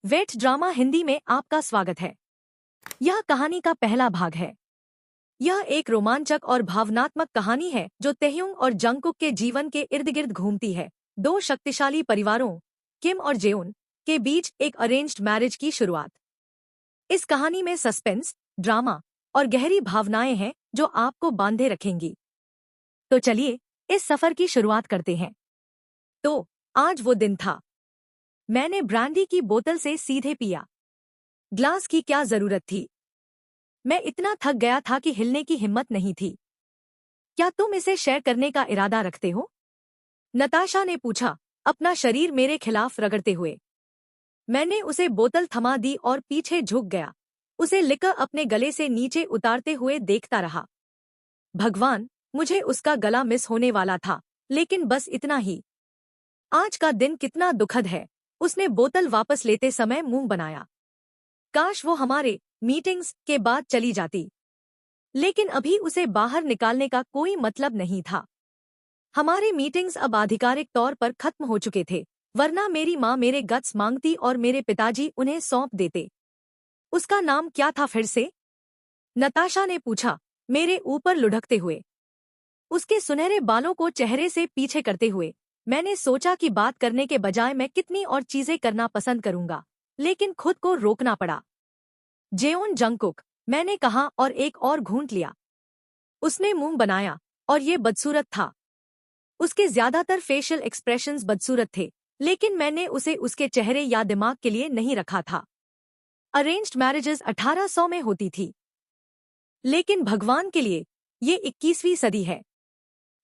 Wait drama Hindi में आपका स्वागत है। यह कहानी का पहला भाग है। यह एक रोमांचक और भावनात्मक कहानी है जो तहयुंग और जंगकुक के जीवन के इर्द गिर्द घूमती है। दो शक्तिशाली परिवारों किम और जेउन के बीच एक अरेंज्ड मैरिज की शुरुआत। इस कहानी में सस्पेंस, ड्रामा और गहरी भावनाएं हैं जो आपको बांधे रखेंगी। तो चलिए इस सफर की शुरुआत करते हैं। तो आज वो दिन था। मैंने ब्रांडी की बोतल से सीधे पिया। ग्लास की क्या जरूरत थी? मैं इतना थक गया था कि हिलने की हिम्मत नहीं थी। क्या तुम इसे शेयर करने का इरादा रखते हो? नताशा ने पूछा, अपना शरीर मेरे खिलाफ रगड़ते हुए। मैंने उसे बोतल थमा दी और पीछे झुक गया, उसे लिकर अपने गले से नीचे उतारते हुए देखता रहा। भगवान, मुझे उसका गला मिस होने वाला था, लेकिन बस इतना ही। आज का दिन कितना दुखद है। उसने बोतल वापस लेते समय मुंह बनाया। काश वो हमारे मीटिंग्स के बाद चली जाती, लेकिन अभी उसे बाहर निकालने का कोई मतलब नहीं था। हमारे मीटिंग्स अब आधिकारिक तौर पर खत्म हो चुके थे, वरना मेरी माँ मेरे गट्स मांगती और मेरे पिताजी उन्हें सौंप देते। उसका नाम क्या था फिर से? नताशा ने पूछा, मेरे ऊपर लुढ़कते हुए, उसके सुनहरे बालों को चेहरे से पीछे करते हुए। मैंने सोचा कि बात करने के बजाय मैं कितनी और चीजें करना पसंद करूंगा, लेकिन खुद को रोकना पड़ा। जेओन जंगकुक, मैंने कहा और एक और घूंट लिया। उसने मुंह बनाया और ये बदसूरत था। उसके ज्यादातर फेशियल एक्सप्रेशंस बदसूरत थे, लेकिन मैंने उसे उसके चेहरे या दिमाग के लिए नहीं रखा था। अरेंज्ड मैरिजेस 1800 में होती थी, लेकिन भगवान के लिए ये 21वीं सदी है।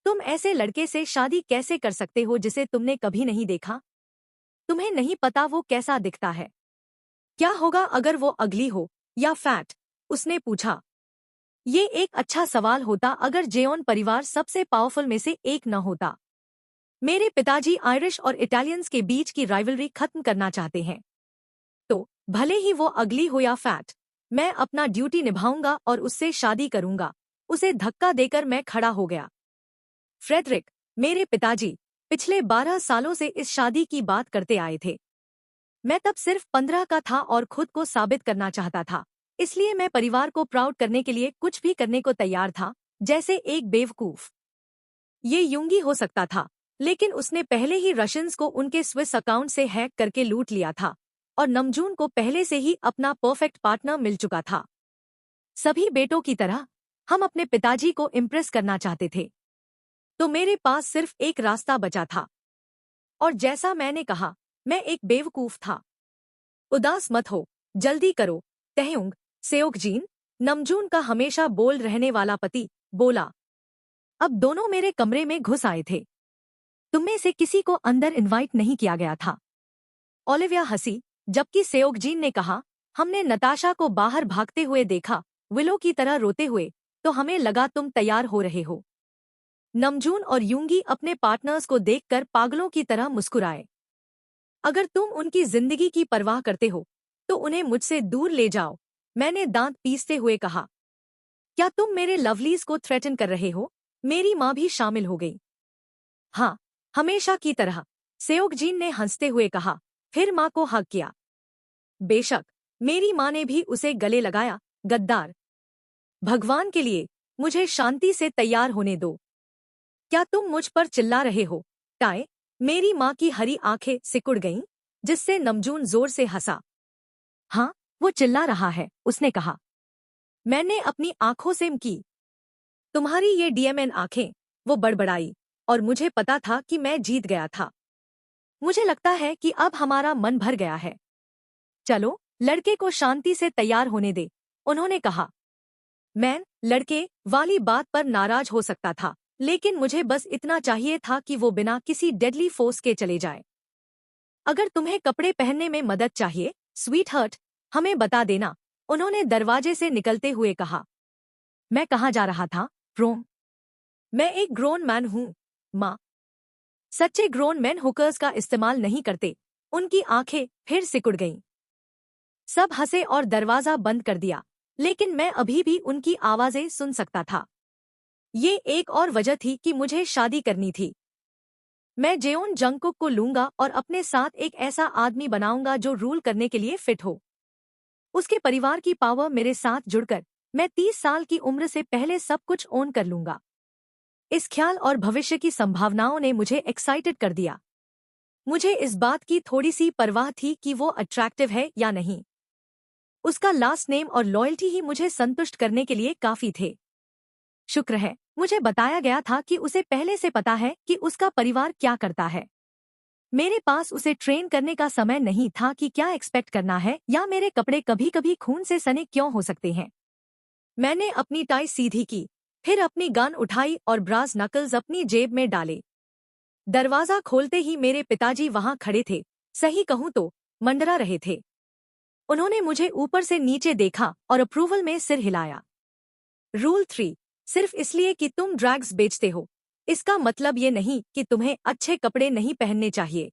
तुम ऐसे लड़के से शादी कैसे कर सकते हो जिसे तुमने कभी नहीं देखा? तुम्हें नहीं पता वो कैसा दिखता है। क्या होगा अगर वो अगली हो या फैट? उसने पूछा। ये एक अच्छा सवाल होता अगर जेओन परिवार सबसे पावरफुल में से एक न होता। मेरे पिताजी आयरिश और इटालियंस के बीच की राइवलरी खत्म करना चाहते हैं। तो भले ही वो अगली हो या फैट, मैं अपना ड्यूटी निभाऊंगा और उससे शादी करूंगा। उसे धक्का देकर मैं खड़ा हो गया। फ्रेडरिक, मेरे पिताजी पिछले 12 सालों से इस शादी की बात करते आए थे। मैं तब सिर्फ 15 का था और खुद को साबित करना चाहता था, इसलिए मैं परिवार को प्राउड करने के लिए कुछ भी करने को तैयार था, जैसे एक बेवकूफ। ये यूंगी हो सकता था, लेकिन उसने पहले ही रशियंस को उनके स्विस अकाउंट से हैक करके लूट लिया था, और नमजून को पहले से ही अपना परफेक्ट पार्टनर मिल चुका था। सभी बेटों की तरह हम अपने पिताजी को इम्प्रेस करना चाहते थे, तो मेरे पास सिर्फ एक रास्ता बचा था। और जैसा मैंने कहा, मैं एक बेवकूफ था। उदास मत हो, जल्दी करो। तहयुंग, सेओकजीन, नमजून का हमेशा बोल रहने वाला पति, बोला। अब दोनों मेरे कमरे में घुस आए थे। तुममें से किसी को अंदर इनवाइट नहीं किया गया था। ओलिविया हंसी, जबकि सेओकजीन ने कहा, हमने नताशा को बाहर भागते हुए देखा, विलो की तरह रोते हुए, तो हमें लगा तुम तैयार हो रहे हो। नमजून और यूंगी अपने पार्टनर्स को देखकर पागलों की तरह मुस्कुराए। अगर तुम उनकी जिंदगी की परवाह करते हो, तो उन्हें मुझसे दूर ले जाओ, मैंने दांत पीसते हुए कहा। क्या तुम मेरे लवलीज को थ्रेटन कर रहे हो? मेरी माँ भी शामिल हो गई। हाँ, हमेशा की तरह, सेओकजीन ने हंसते हुए कहा, फिर माँ को हक किया। बेशक, मेरी माँ ने भी उसे गले लगाया। गद्दार, भगवान के लिए मुझे शांति से तैयार होने दो। क्या तुम मुझ पर चिल्ला रहे हो? टाय, मेरी माँ की हरी आंखें सिकुड़ गईं, जिससे नमजून जोर से हंसा। हाँ, वो चिल्ला रहा है, उसने कहा। मैंने अपनी आंखों से की। तुम्हारी ये डीएमएन आंखें, वो बड़बड़ाई, और मुझे पता था कि मैं जीत गया था। मुझे लगता है कि अब हमारा मन भर गया है। चलो, लड़के को शांति से तैयार होने दे, उन्होंने कहा। मैं लड़के वाली बात पर नाराज हो सकता था, लेकिन मुझे बस इतना चाहिए था कि वो बिना किसी डेडली फोर्स के चले जाए। अगर तुम्हें कपड़े पहनने में मदद चाहिए, स्वीटहार्ट, हमें बता देना, उन्होंने दरवाजे से निकलते हुए कहा। मैं कहाँ जा रहा था? रोम। मैं एक ग्रोन मैन हूँ, माँ। सच्चे ग्रोन मैन हुकर्स का इस्तेमाल नहीं करते। उनकी आंखें फिर सिकुड़ गईं। सब हंसे और दरवाजा बंद कर दिया, लेकिन मैं अभी भी उनकी आवाजें सुन सकता था। ये एक और वजह थी कि मुझे शादी करनी थी। मैं जेओन जंगकुक को लूंगा और अपने साथ एक ऐसा आदमी बनाऊंगा जो रूल करने के लिए फिट हो। उसके परिवार की पावर मेरे साथ जुड़कर मैं 30 साल की उम्र से पहले सब कुछ ओन कर लूंगा। इस ख्याल और भविष्य की संभावनाओं ने मुझे एक्साइटेड कर दिया। मुझे इस बात की थोड़ी सी परवाह थी कि वो अट्रैक्टिव है या नहीं। उसका लास्ट नेम और लॉयल्टी ही मुझे संतुष्ट करने के लिए काफी थे। शुक्र है मुझे बताया गया था कि उसे पहले से पता है कि उसका परिवार क्या करता है। मेरे पास उसे ट्रेन करने का समय नहीं था कि क्या एक्सपेक्ट करना है या मेरे कपड़े कभी कभी खून से सने क्यों हो सकते हैं। मैंने अपनी टाई सीधी की, फिर अपनी गन उठाई और ब्रास नकल्स अपनी जेब में डाले। दरवाजा खोलते ही मेरे पिताजी वहां खड़े थे, सही कहूं तो मंडरा रहे थे। उन्होंने मुझे ऊपर से नीचे देखा और अप्रूवल में सिर हिलाया। रूल 3, सिर्फ इसलिए कि तुम ड्रैग्स बेचते हो, इसका मतलब ये नहीं कि तुम्हें अच्छे कपड़े नहीं पहनने चाहिए।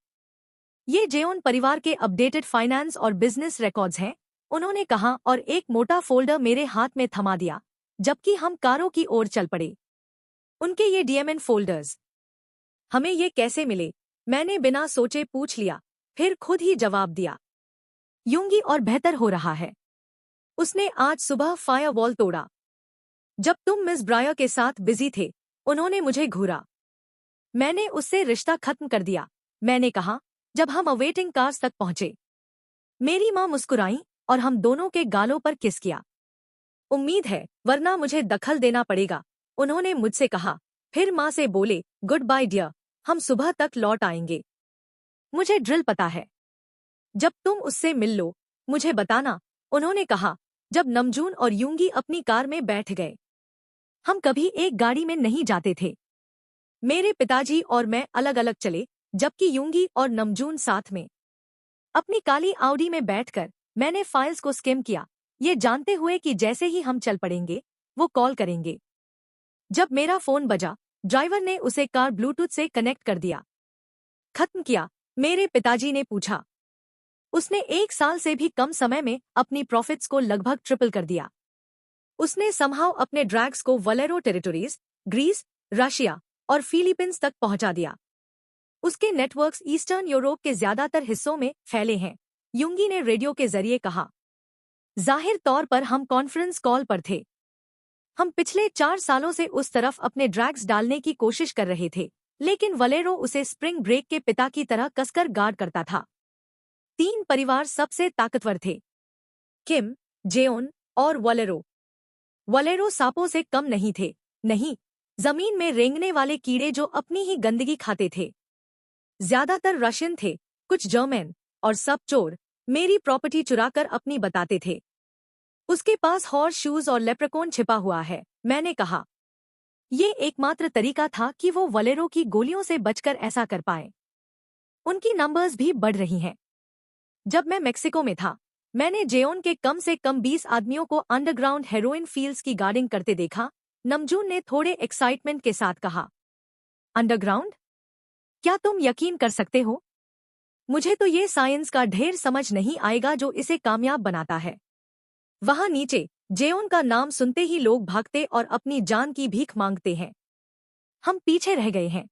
ये जेओन परिवार के अपडेटेड फाइनेंस और बिजनेस रिकॉर्ड्स हैं, उन्होंने कहा और एक मोटा फोल्डर मेरे हाथ में थमा दिया, जबकि हम कारों की ओर चल पड़े। उनके ये डीएमएन फोल्डर्स हमें ये कैसे मिले? मैंने बिना सोचे पूछ लिया, फिर खुद ही जवाब दिया। यूंगी और बेहतर हो रहा है। उसने आज सुबह फायरवॉल तोड़ा। जब तुम मिस ब्रायर के साथ बिजी थे, उन्होंने मुझे घूरा। मैंने उससे रिश्ता खत्म कर दिया, मैंने कहा, जब हम अवेटिंग कार्स तक पहुंचे। मेरी मां मुस्कुराई और हम दोनों के गालों पर किस किया। उम्मीद है, वरना मुझे दखल देना पड़ेगा, उन्होंने मुझसे कहा। फिर मां से बोले, गुड बाय डियर, हम सुबह तक लौट आएंगे। मुझे ड्रिल पता है। जब तुम उससे मिल लो, मुझे बताना, उन्होंने कहा, जब नमजून और यूंगी अपनी कार में बैठ गए। हम कभी एक गाड़ी में नहीं जाते थे। मेरे पिताजी और मैं अलग अलग चले, जबकि यूंगी और नमजून साथ में। अपनी काली आउडी में बैठकर मैंने फाइल्स को स्किम किया, ये जानते हुए कि जैसे ही हम चल पड़ेंगे वो कॉल करेंगे। जब मेरा फोन बजा, ड्राइवर ने उसे कार ब्लूटूथ से कनेक्ट कर दिया। खत्म किया? मेरे पिताजी ने पूछा। उसने 1 साल से भी कम समय में अपनी प्रॉफिट्स को लगभग ट्रिपल कर दिया। उसने समहाउ अपने ड्रैग्स को वलेरो टेरिटोरीज, ग्रीस, रशिया और फिलीपींस तक पहुंचा दिया। उसके नेटवर्क्स ईस्टर्न यूरोप के ज्यादातर हिस्सों में फैले हैं, यूंगी ने रेडियो के जरिए कहा। जाहिर तौर पर हम कॉन्फ्रेंस कॉल पर थे। हम पिछले 4 सालों से उस तरफ अपने ड्रैग्स डालने की कोशिश कर रहे थे, लेकिन वलेरो उसे स्प्रिंग ब्रेक के पिता की तरह कसकर गार्ड करता था। 3 परिवार सबसे ताकतवर थे, किम, जेओन और वलेरो। वलेरो सांपों से कम नहीं थे, नहीं, जमीन में रेंगने वाले कीड़े जो अपनी ही गंदगी खाते थे। ज्यादातर रशियन थे, कुछ जर्मन, और सब चोर मेरी प्रॉपर्टी चुराकर अपनी बताते थे। उसके पास हॉर्स शूज और लेप्रेकॉन छिपा हुआ है, मैंने कहा। ये एकमात्र तरीका था कि वो वलेरो की गोलियों से बचकर ऐसा कर पाए। उनकी नंबर्स भी बढ़ रही हैं। जब मैं मेक्सिको में था, मैंने जेओन के कम से कम 20 आदमियों को अंडरग्राउंड हेरोइन फील्ड्स की गार्डिंग करते देखा, नमजून ने थोड़े एक्साइटमेंट के साथ कहा। अंडरग्राउंड? क्या तुम यकीन कर सकते हो? मुझे तो ये साइंस का ढेर समझ नहीं आएगा जो इसे कामयाब बनाता है। वहां नीचे जेओन का नाम सुनते ही लोग भागते और अपनी जान की भीख मांगते हैं। हम पीछे रह गए हैं,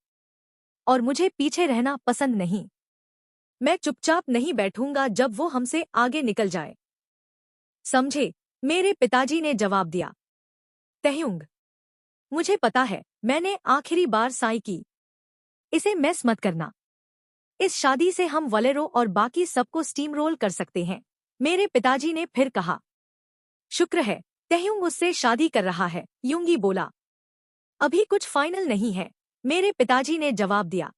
और मुझे पीछे रहना पसंद नहीं। मैं चुपचाप नहीं बैठूंगा जब वो हमसे आगे निकल जाए। समझे? मेरे पिताजी ने जवाब दिया। तहयुंग, मुझे पता है, मैंने आखिरी बार साई की। इसे मेस मत करना। इस शादी से हम वलेरो और बाकी सबको स्टीम रोल कर सकते हैं, मेरे पिताजी ने फिर कहा। शुक्र है, तहयुंग उससे शादी कर रहा है, यूंगी बोला। अभी कुछ फाइनल नहीं है, मेरे पिताजी ने जवाब दिया।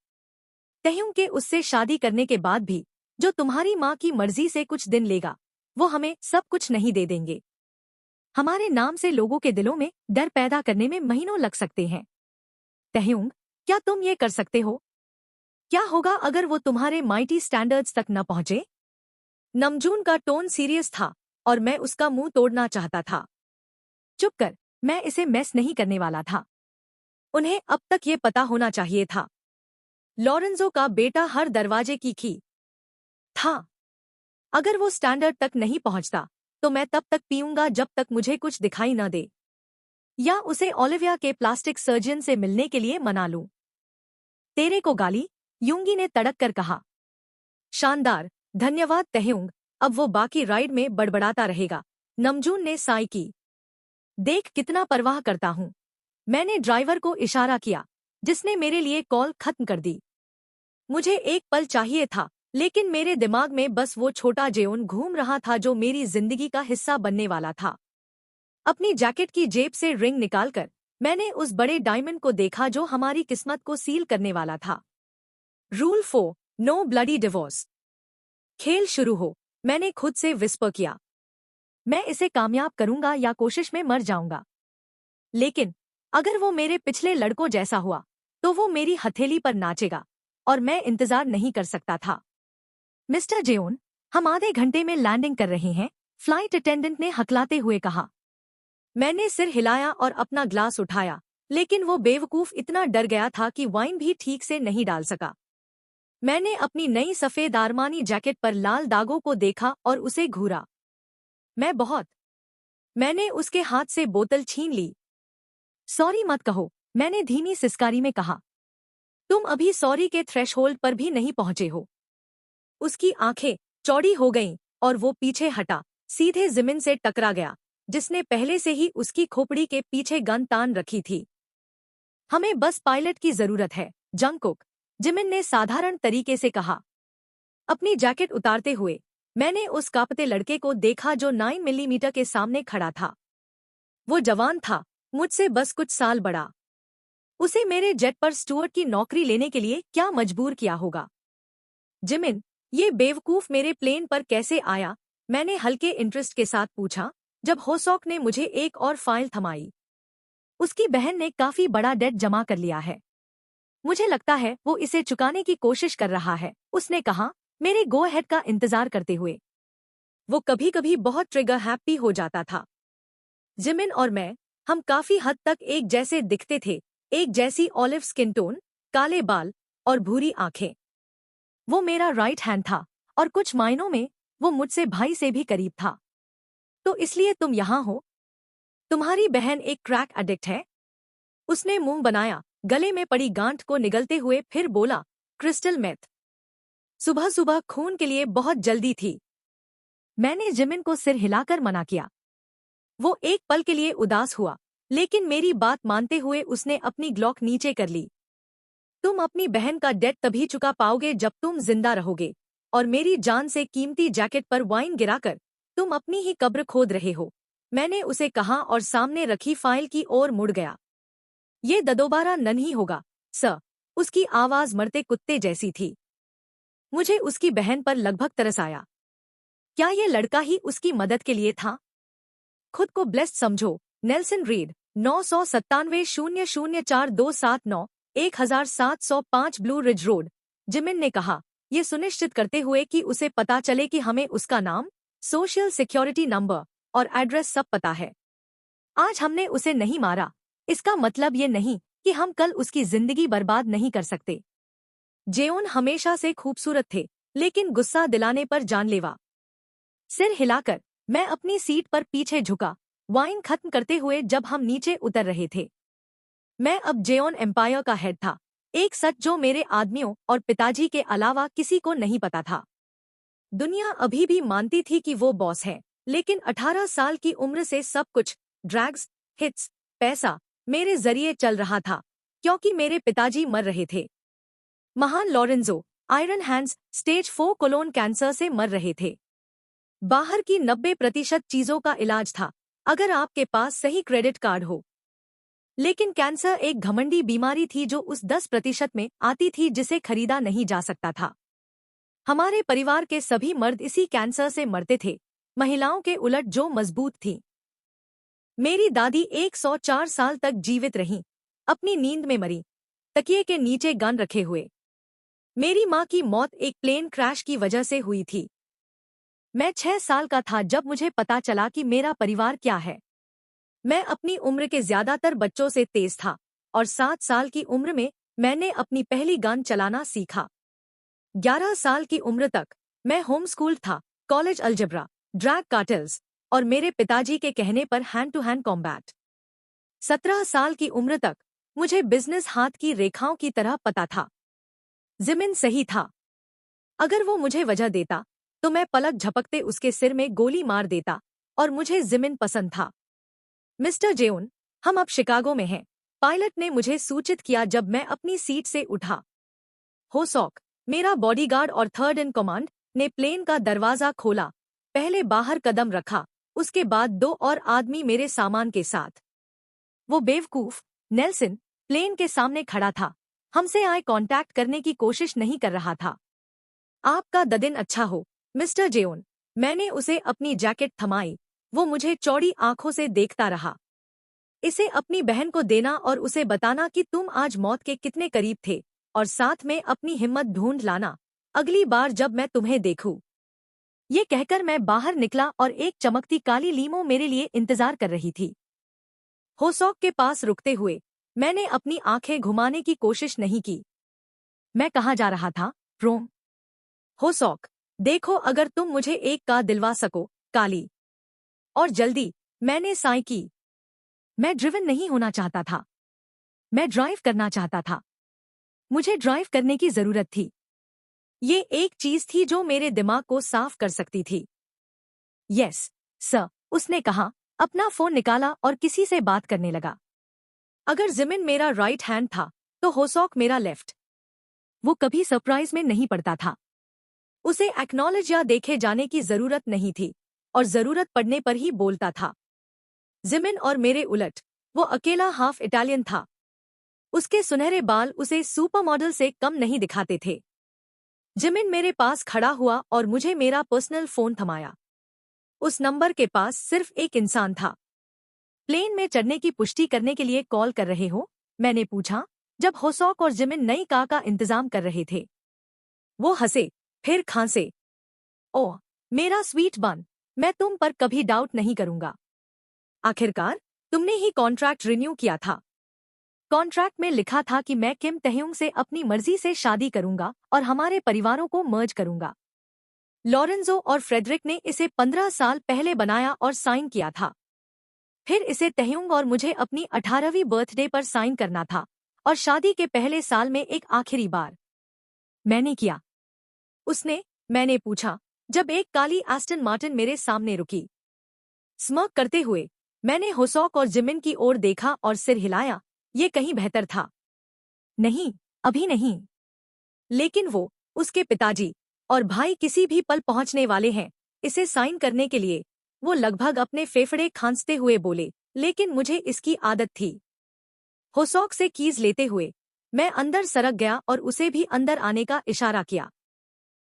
तहयुंग के उससे शादी करने के बाद भी, जो तुम्हारी माँ की मर्जी से कुछ दिन लेगा, वो हमें सब कुछ नहीं दे देंगे। हमारे नाम से लोगों के दिलों में डर पैदा करने में महीनों लग सकते हैं। तहयुंग, क्या तुम ये कर सकते हो? क्या होगा अगर वो तुम्हारे माइटी स्टैंडर्ड्स तक न पहुंचे? नमजून का टोन सीरियस था और मैं उसका मुंह तोड़ना चाहता था। चुप कर, मैं इसे मेस नहीं करने वाला था। उन्हें अब तक ये पता होना चाहिए था। लॉरेंजो का बेटा हर दरवाजे की खी था। अगर वो स्टैंडर्ड तक नहीं पहुंचता, तो मैं तब तक पीऊंगा जब तक मुझे कुछ दिखाई न दे, या उसे ओलिविया के प्लास्टिक सर्जन से मिलने के लिए मना लूं। तेरे को गाली? यूंगी ने तड़क कर कहा। शानदार, धन्यवाद तहेउंग, अब वो बाकी राइड में बड़बड़ाता रहेगा। नमजून ने साई की। देख कितना परवाह करता हूँ। मैंने ड्राइवर को इशारा किया, जिसने मेरे लिए कॉल खत्म कर दी। मुझे एक पल चाहिए था, लेकिन मेरे दिमाग में बस वो छोटा जेओन घूम रहा था जो मेरी जिंदगी का हिस्सा बनने वाला था। अपनी जैकेट की जेब से रिंग निकालकर मैंने उस बड़े डायमंड को देखा जो हमारी किस्मत को सील करने वाला था। Rule 4, no bloody divorce. खेल शुरू हो, मैंने खुद से विस्पर किया। मैं इसे कामयाब करूंगा या कोशिश में मर जाऊंगा। लेकिन अगर वो मेरे पिछले लड़कों जैसा हुआ, तो वो मेरी हथेली पर नाचेगा, और मैं इंतजार नहीं कर सकता था। मिस्टर जेओन, हम आधे घंटे में लैंडिंग कर रहे हैं, फ्लाइट अटेंडेंट ने हकलाते हुए कहा। मैंने सिर हिलाया और अपना ग्लास उठाया, लेकिन वो बेवकूफ इतना डर गया था कि वाइन भी ठीक से नहीं डाल सका। मैंने अपनी नई सफेद आरमानी जैकेट पर लाल दागों को देखा और उसे घूरा। मैंने उसके हाथ से बोतल छीन ली। सॉरी मत कहो, मैंने धीमी सिसकारी में कहा। तुम अभी सॉरी के थ्रेशहोल्ड पर भी नहीं पहुंचे हो। उसकी आंखें चौड़ी हो गईं और वो पीछे हटा, सीधे जमीन से टकरा गया, जिसने पहले से ही उसकी खोपड़ी के पीछे गन तान रखी थी। हमें बस पायलट की जरूरत है, जंगकुक, जिमिन ने साधारण तरीके से कहा। अपनी जैकेट उतारते हुए मैंने उस कांपते लड़के को देखा जो 9 मिलीमीटर के सामने खड़ा था। वो जवान था, मुझसे बस कुछ साल बड़ा। उसे मेरे जेट पर स्टुअर्ट की नौकरी लेने के लिए क्या मजबूर किया होगा? जिमिन, ये बेवकूफ मेरे प्लेन पर कैसे आया? मैंने हल्के इंटरेस्ट के साथ पूछा, जब होसॉक ने मुझे एक और फाइल थमाई। उसकी बहन ने काफी बड़ा डेट जमा कर लिया है। मुझे लगता है वो इसे चुकाने की कोशिश कर रहा है, उसने कहा, मेरे गो अहेड का इंतजार करते हुए। वो कभी कभी बहुत ट्रिगर हैप्पी हो जाता था। जिमिन और मैं, हम काफी हद तक एक जैसे दिखते थे, एक जैसी ऑलिव स्किन टोन, काले बाल और भूरी आंखें। वो मेरा राइट हैंड था, और कुछ मायनों में वो मुझसे भाई से भी करीब था। तो इसलिए तुम यहाँ हो? तुम्हारी बहन एक क्रैक एडिक्ट है? उसने मुंह बनाया, गले में पड़ी गांठ को निगलते हुए फिर बोला, क्रिस्टल मेथ। सुबह सुबह खून के लिए बहुत जल्दी थी। मैंने जिमिन को सिर हिलाकर मना किया। वो एक पल के लिए उदास हुआ, लेकिन मेरी बात मानते हुए उसने अपनी ग्लॉक नीचे कर ली। तुम अपनी बहन का डेट तभी चुका पाओगे जब तुम जिंदा रहोगे, और मेरी जान से कीमती जैकेट पर वाइन गिराकर तुम अपनी ही कब्र खोद रहे हो, मैंने उसे कहा और सामने रखी फाइल की ओर मुड़ गया। ये दोबारा नहीं होगा, सर। उसकी आवाज मरते कुत्ते जैसी थी। मुझे उसकी बहन पर लगभग तरस आया। क्या ये लड़का ही उसकी मदद के लिए था? खुद को ब्लेस्ड समझो, नेल्सन रीड। 997 17फोर ब्लू रिज रोड, जिमिन ने कहा, ये सुनिश्चित करते हुए कि उसे पता चले कि हमें उसका नाम, सोशल सिक्योरिटी नंबर और एड्रेस सब पता है। आज हमने उसे नहीं मारा, इसका मतलब ये नहीं कि हम कल उसकी जिंदगी बर्बाद नहीं कर सकते। जेओन हमेशा से खूबसूरत थे, लेकिन गुस्सा दिलाने पर जानलेवा। सिर हिलाकर मैं अपनी सीट पर पीछे झुका, वाइन खत्म करते हुए जब हम नीचे उतर रहे थे। मैं अब जेओन एम्पायर का हेड था, एक सच जो मेरे आदमियों और पिताजी के अलावा किसी को नहीं पता था। दुनिया अभी भी मानती थी कि वो बॉस है, लेकिन 18 साल की उम्र से सब कुछ, ड्रैग्स, हिट्स, पैसा, मेरे जरिए चल रहा था, क्योंकि मेरे पिताजी मर रहे थे। महान Lorenzo Iron Hands stage 4 colon cancer से मर रहे थे। बाहर की 90% चीजों का इलाज था, अगर आपके पास सही क्रेडिट कार्ड हो। लेकिन कैंसर एक घमंडी बीमारी थी जो उस 10% में आती थी जिसे खरीदा नहीं जा सकता था। हमारे परिवार के सभी मर्द इसी कैंसर से मरते थे, महिलाओं के उलट जो मजबूत थीं। मेरी दादी 104 साल तक जीवित रहीं, अपनी नींद में मरी, तकिए के नीचे गन रखे हुए। मेरी माँ की मौत एक प्लेन क्रैश की वजह से हुई थी। मैं 6 साल का था जब मुझे पता चला कि मेरा परिवार क्या है। मैं अपनी उम्र के ज्यादातर बच्चों से तेज था, और 7 साल की उम्र में मैंने अपनी पहली गन चलाना सीखा। 11 साल की उम्र तक मैं होम स्कूल था, कॉलेज अलजेब्रा, ड्रैग कार्टेल्स और मेरे पिताजी के कहने पर हैंड टू हैंड कॉम्बैट। 17 साल की उम्र तक मुझे बिजनेस हाथ की रेखाओं की तरह पता था। जिमिन सही था। अगर वो मुझे वजह देता तो मैं पलक झपकते उसके सिर में गोली मार देता, और मुझे जिमिन पसंद था। मिस्टर जेउन, हम अब शिकागो में हैं, पायलट ने मुझे सूचित किया जब मैं अपनी सीट से उठा। होसॉक, मेरा बॉडीगार्ड और थर्ड इन कमांड, ने प्लेन का दरवाजा खोला, पहले बाहर कदम रखा, उसके बाद 2 और आदमी मेरे सामान के साथ। वो बेवकूफ नेल्सन प्लेन के सामने खड़ा था, हमसे आई कांटेक्ट करने की कोशिश नहीं कर रहा था। आपका दिन अच्छा हो, मिस्टर जेओन। मैंने उसे अपनी जैकेट थमाई। वो मुझे चौड़ी आंखों से देखता रहा। इसे अपनी बहन को देना और उसे बताना कि तुम आज मौत के कितने करीब थे, और साथ में अपनी हिम्मत ढूंढ लाना अगली बार जब मैं तुम्हें देखूं। ये कहकर मैं बाहर निकला और एक चमकती काली लीमो मेरे लिए इंतजार कर रही थी। होसॉक के पास रुकते हुए मैंने अपनी आंखें घुमाने की कोशिश नहीं की। मैं कहाँ जा रहा था? रोम। होसॉक, देखो अगर तुम मुझे एक कार दिलवा सको, काली। और जल्दी, मैंने साई की। मैं ड्रिवन नहीं होना चाहता था, मैं ड्राइव करना चाहता था। मुझे ड्राइव करने की जरूरत थी। ये एक चीज थी जो मेरे दिमाग को साफ कर सकती थी। यस सर, उसने कहा, अपना फोन निकाला और किसी से बात करने लगा। अगर जिमिन मेरा राइट हैंड था तो होसॉक मेरा लेफ्ट। वो कभी सरप्राइज में नहीं पड़ता था। उसे एक्नॉलेज या देखे जाने की जरूरत नहीं थी, और जरूरत पड़ने पर ही बोलता था। जिमिन और मेरे उलट, वो अकेला हाफ इटालियन था। उसके सुनहरे बाल उसे सुपर मॉडल से कम नहीं दिखाते थे। जिमिन मेरे पास खड़ा हुआ और मुझे मेरा पर्सनल फोन थमाया। उस नंबर के पास सिर्फ एक इंसान था। प्लेन में चढ़ने की पुष्टि करने के लिए कॉल कर रहे हो? मैंने पूछा, जब होसॉक और जिमिन नई कार का इंतजाम कर रहे थे। वो हंसे, फिर खांसे। ओह मेरा स्वीट बन, मैं तुम पर कभी डाउट नहीं करूंगा। आखिरकार तुमने ही कॉन्ट्रैक्ट रिन्यू किया था। कॉन्ट्रैक्ट में लिखा था कि मैं किम तहयुंग से अपनी मर्जी से शादी करूंगा और हमारे परिवारों को मर्ज करूंगा। लॉरेंजो और फ्रेडरिक ने इसे 15 साल पहले बनाया और साइन किया था। फिर इसे तहयुंग और मुझे अपनी 18वीं बर्थडे पर साइन करना था, और शादी के पहले साल में एक आखिरी बार। मैंने किया। उसने? मैंने पूछा, जब एक काली एस्टन मार्टिन मेरे सामने रुकी। स्मर्क करते हुए मैंने होसॉक और जिमिन की ओर देखा और सिर हिलाया। ये कहीं बेहतर था। नहीं, अभी नहीं। लेकिन वो, उसके पिताजी और भाई किसी भी पल पहुंचने वाले हैं इसे साइन करने के लिए। वो लगभग अपने फेफड़े खांसते हुए बोले, लेकिन मुझे इसकी आदत थी। होसॉक से कीज लेते हुए मैं अंदर सरक गया और उसे भी अंदर आने का इशारा किया।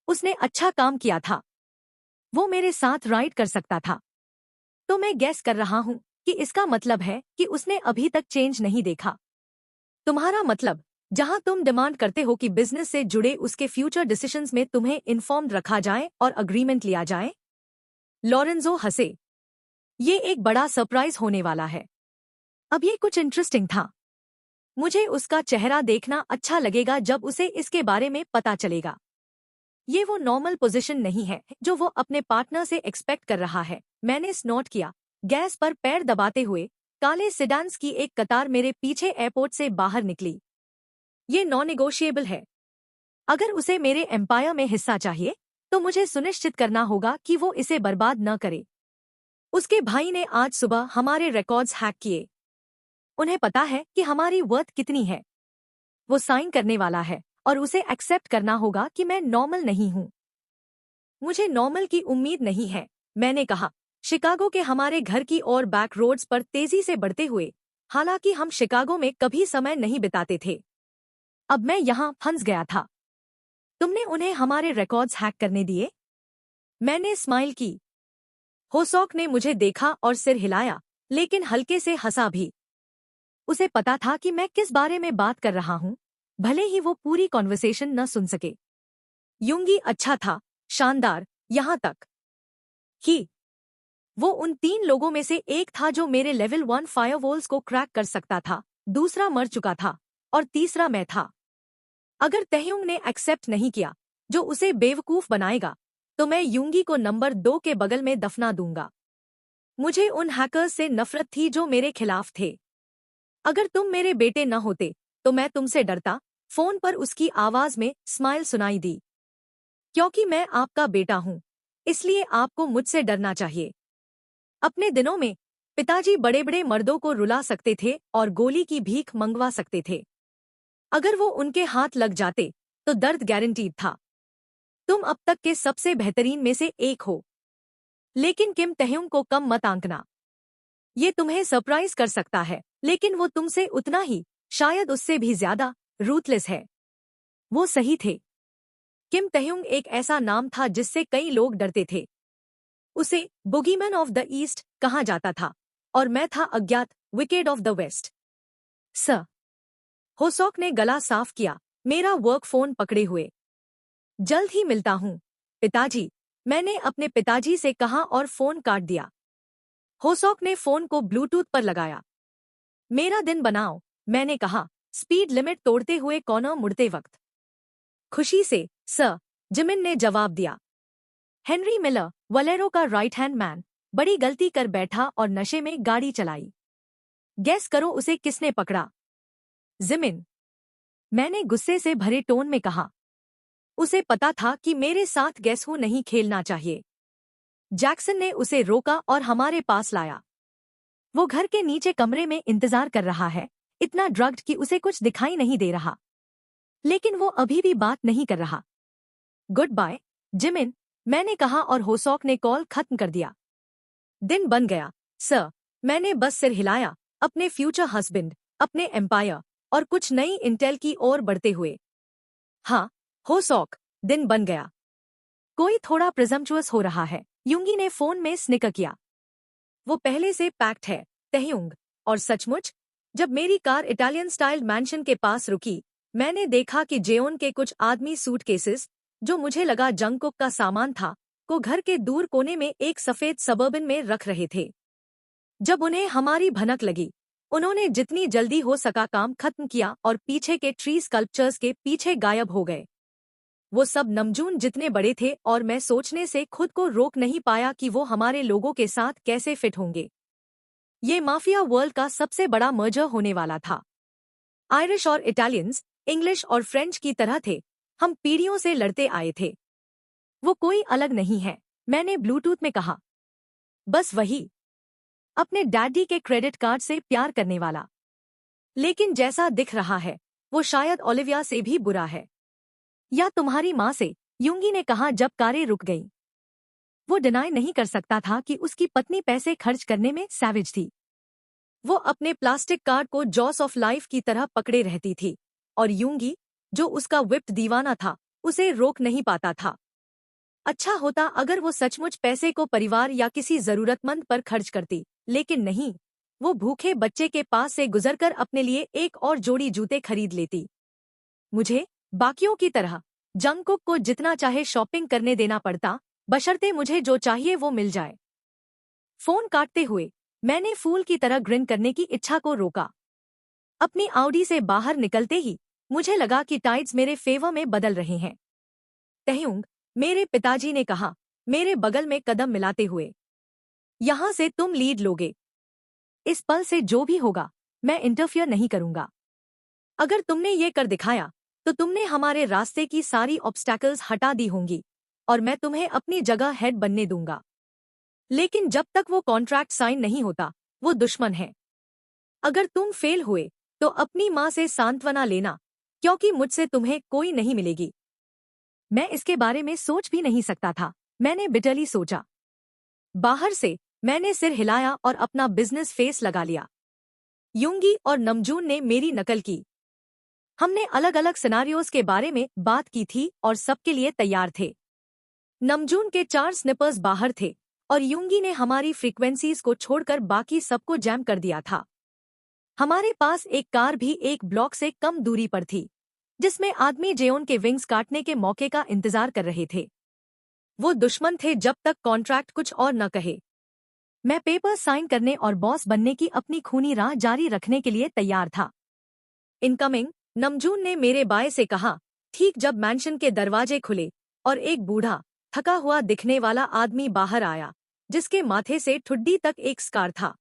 उसने अच्छा काम किया था। वो मेरे साथ राइड कर सकता था। तो मैं गैस कर रहा हूं कि इसका मतलब है कि उसने अभी तक चेंज नहीं देखा। तुम्हारा मतलब, जहां तुम डिमांड करते हो कि बिजनेस से जुड़े उसके फ्यूचर डिसीजंस में तुम्हें इन्फॉर्म्ड रखा जाए और अग्रीमेंट लिया जाए? लॉरेंजो हंसे। ये एक बड़ा सरप्राइज होने वाला है। अब ये कुछ इंटरेस्टिंग था। मुझे उसका चेहरा देखना अच्छा लगेगा जब उसे इसके बारे में पता चलेगा। ये वो नॉर्मल पोजीशन नहीं है जो वो अपने पार्टनर से एक्सपेक्ट कर रहा है। मैंने स्नॉट किया, गैस पर पैर दबाते हुए। काले सिडान्स की एक कतार मेरे पीछे एयरपोर्ट से बाहर निकली। ये नॉन नेगोशिएबल है। अगर उसे मेरे एम्पायर में हिस्सा चाहिए तो मुझे सुनिश्चित करना होगा कि वो इसे बर्बाद न करे। उसके भाई ने आज सुबह हमारे रिकॉर्ड्स हैक किए। उन्हें पता है कि हमारी वर्थ कितनी है। वो साइन करने वाला है और उसे एक्सेप्ट करना होगा कि मैं नॉर्मल नहीं हूं। मुझे नॉर्मल की उम्मीद नहीं है, मैंने कहा, शिकागो के हमारे घर की ओर बैक रोड्स पर तेजी से बढ़ते हुए। हालांकि हम शिकागो में कभी समय नहीं बिताते थे। अब मैं यहाँ फंस गया था। तुमने उन्हें हमारे रिकॉर्ड्स हैक करने दिए? मैंने स्माइल की। होसॉक ने मुझे देखा और सिर हिलाया, लेकिन हल्के से हंसा भी। उसे पता था कि मैं किस बारे में बात कर रहा हूं, भले ही वो पूरी कॉन्वर्सेशन न सुन सके। यूंगी अच्छा था, शानदार, यहां तक कि वो उन 3 लोगों में से एक था जो मेरे लेवल 1 फायरवॉल्स को क्रैक कर सकता था। दूसरा मर चुका था और तीसरा मैं था। अगर तहयुंग ने एक्सेप्ट नहीं किया, जो उसे बेवकूफ बनाएगा, तो मैं यूंगी को नंबर 2 के बगल में दफना दूंगा। मुझे उन हैकर्स से नफरत थी जो मेरे खिलाफ थे। अगर तुम मेरे बेटे न होते तो मैं तुमसे डरता, फोन पर उसकी आवाज में स्माइल सुनाई दी। क्योंकि मैं आपका बेटा हूं, इसलिए आपको मुझसे डरना चाहिए। अपने दिनों में पिताजी बड़े बड़े मर्दों को रुला सकते थे और गोली की भीख मंगवा सकते थे। अगर वो उनके हाथ लग जाते तो दर्द गारंटीड था। तुम अब तक के सबसे बेहतरीन में से एक हो। लेकिन किम तहयुंग को कम मत आंकना। ये तुम्हें सरप्राइज कर सकता है, लेकिन वो तुमसे उतना ही, शायद उससे भी ज्यादा, रूथलेस है। वो सही थे। किम तहयुंग एक ऐसा नाम था जिससे कई लोग डरते थे। उसे बुगीमैन ऑफ द ईस्ट कहा जाता था, और मैं था अज्ञात, wicked of the west. Sir Hoseok ने गला साफ किया, मेरा वर्क फोन पकड़े हुए। जल्द ही मिलता हूँ पिताजी, मैंने अपने पिताजी से कहा और फोन काट दिया। होसॉक ने फोन को ब्लूटूथ पर लगाया। मेरा दिन बनाओ, मैंने कहा, स्पीड लिमिट तोड़ते हुए कॉर्नर मुड़ते वक्त। खुशी से, सर, जिमिन ने जवाब दिया। हेनरी मिलर, वलेरो का राइट हैंड मैन, बड़ी गलती कर बैठा और नशे में गाड़ी चलाई। गैस करो उसे किसने पकड़ा? जिमिन, मैंने गुस्से से भरे टोन में कहा। उसे पता था कि मेरे साथ गैस हू नहीं खेलना चाहिए। जैक्सन ने उसे रोका और हमारे पास लाया। वो घर के नीचे कमरे में इंतजार कर रहा है, इतना ड्रग्ड कि उसे कुछ दिखाई नहीं दे रहा। लेकिन वो अभी भी बात नहीं कर रहा। गुड बाय, जिमिन, मैंने कहा और होसॉक ने कॉल खत्म कर दिया। दिन बन गया, सर, मैंने बस सिर हिलाया, अपने फ्यूचर हस्बैंड, अपने एम्पायर और कुछ नई इंटेल की ओर बढ़ते हुए। हाँ, होसॉक, दिन बन गया। कोई थोड़ा प्रिजम्पचुअस हो रहा है, युंगी ने फोन में स्निकर किया। वो पहले से पैक्ड है, तहयुंग, और सचमुच, जब मेरी कार इटालियन स्टाइल मैंशन के पास रुकी, मैंने देखा कि जेओन के कुछ आदमी सूटकेसेस, जो मुझे लगा जंगकुक का सामान था, को घर के दूर कोने में एक सफेद सबर्बन में रख रहे थे। जब उन्हें हमारी भनक लगी, उन्होंने जितनी जल्दी हो सका काम खत्म किया और पीछे के ट्री स्कल्पचर्स के पीछे गायब हो गए। वो सब नमजून जितने बड़े थे और मैं सोचने से खुद को रोक नहीं पाया कि वो हमारे लोगों के साथ कैसे फिट होंगे। ये माफिया वर्ल्ड का सबसे बड़ा मर्जर होने वाला था। आयरिश और इटालियंस, इंग्लिश और फ्रेंच की तरह थे, हम पीढ़ियों से लड़ते आए थे। वो कोई अलग नहीं है, मैंने ब्लूटूथ में कहा। बस वही, अपने डैडी के क्रेडिट कार्ड से प्यार करने वाला। लेकिन जैसा दिख रहा है, वो शायद ओलिविया से भी बुरा है। या तुम्हारी माँ से, युंगी ने कहा जब कारें रुक गईं। वो डिनाई नहीं कर सकता था कि उसकी पत्नी पैसे खर्च करने में सैविज थी। वो अपने प्लास्टिक कार्ड को जॉस ऑफ लाइफ की तरह पकड़े रहती थी, और युंगी, जो उसका विप्ड दीवाना था, उसे रोक नहीं पाता था। अच्छा होता अगर वो सचमुच पैसे को परिवार या किसी जरूरतमंद पर खर्च करती, लेकिन नहीं। वो भूखे बच्चे के पास से गुजरकर अपने लिए एक और जोड़ी जूते खरीद लेती। मुझे, बाकियों की तरह, जंगकुक को जितना चाहे शॉपिंग करने देना पड़ता, बशर्ते मुझे जो चाहिए वो मिल जाए। फोन काटते हुए, मैंने फूल की तरह ग्रिन करने की इच्छा को रोका। अपनी आउडी से बाहर निकलते ही, मुझे लगा कि टाइड्स मेरे फेवर में बदल रहे हैं। तहयुंग, मेरे पिताजी ने कहा, मेरे बगल में कदम मिलाते हुए। यहां से तुम लीड लोगे। इस पल से जो भी होगा, मैं इंटरफियर नहीं करूंगा। अगर तुमने ये कर दिखाया, तो तुमने हमारे रास्ते की सारी ऑब्स्टैकल्स हटा दी होंगी, और मैं तुम्हें अपनी जगह हेड बनने दूंगा। लेकिन जब तक वो कॉन्ट्रैक्ट साइन नहीं होता, वो दुश्मन है। अगर तुम फेल हुए, तो अपनी माँ से सांत्वना लेना, क्योंकि मुझसे तुम्हें कोई नहीं मिलेगी। मैं इसके बारे में सोच भी नहीं सकता था, मैंने बिटरली सोचा। बाहर से, मैंने सिर हिलाया और अपना बिजनेस फेस लगा लिया। युंगी और नमजून ने मेरी नकल की। हमने अलग अलग सिनारियोज के बारे में बात की थी और सबके लिए तैयार थे। नमजून के 4 स्निपर्स बाहर थे, और युंगी ने हमारी फ्रीक्वेंसीज को छोड़कर बाकी सबको जैम कर दिया था। हमारे पास एक कार भी एक ब्लॉक से कम दूरी पर थी, जिसमें आदमी जेओन के विंग्स काटने के मौके का इंतजार कर रहे थे। वो दुश्मन थे जब तक कॉन्ट्रैक्ट कुछ और न कहे। मैं पेपर साइन करने और बॉस बनने की अपनी खूनी राह जारी रखने के लिए तैयार था। इनकमिंग, नमजून ने मेरे बाएं से कहा, ठीक जब मैंशन के दरवाजे खुले और एक बूढ़ा, थका हुआ दिखने वाला आदमी बाहर आया, जिसके माथे से ठुड्डी तक एक स्कार था।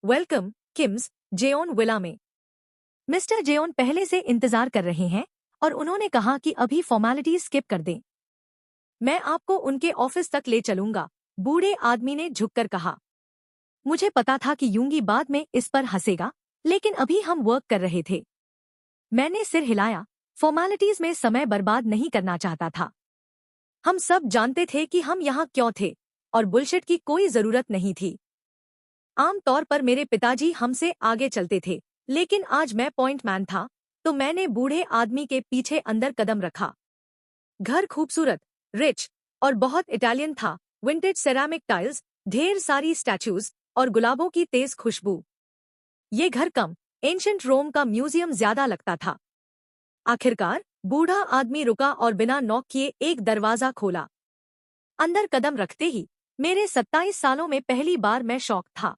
वेलकम, किम्स, जेओन विला में। मिस्टर जेओन पहले से इंतजार कर रहे हैं और उन्होंने कहा कि अभी फॉर्मेलिटीज स्किप कर दें। मैं आपको उनके ऑफिस तक ले चलूंगा, बूढ़े आदमी ने झुककर कहा। मुझे पता था कि यूंगी बाद में इस पर हंसेगा, लेकिन अभी हम वर्क कर रहे थे। मैंने सिर हिलाया। फॉर्मेलिटीज में समय बर्बाद नहीं करना चाहता था। हम सब जानते थे कि हम यहाँ क्यों थे और बुलशिट की कोई जरूरत नहीं थी। आमतौर पर मेरे पिताजी हमसे आगे चलते थे, लेकिन आज मैं पॉइंट मैन था, तो मैंने बूढ़े आदमी के पीछे अंदर कदम रखा। घर खूबसूरत, रिच और बहुत इटालियन था। विंटेज सेरामिक टाइल्स, ढेर सारी स्टैचूज और गुलाबों की तेज खुशबू। ये घर कम एंशंट रोम का म्यूजियम ज्यादा लगता था। आखिरकार बूढ़ा आदमी रुका और बिना नॉक किए एक दरवाजा खोला। अंदर कदम रखते ही मेरे 27 सालों में पहली बार मैं शॉक था।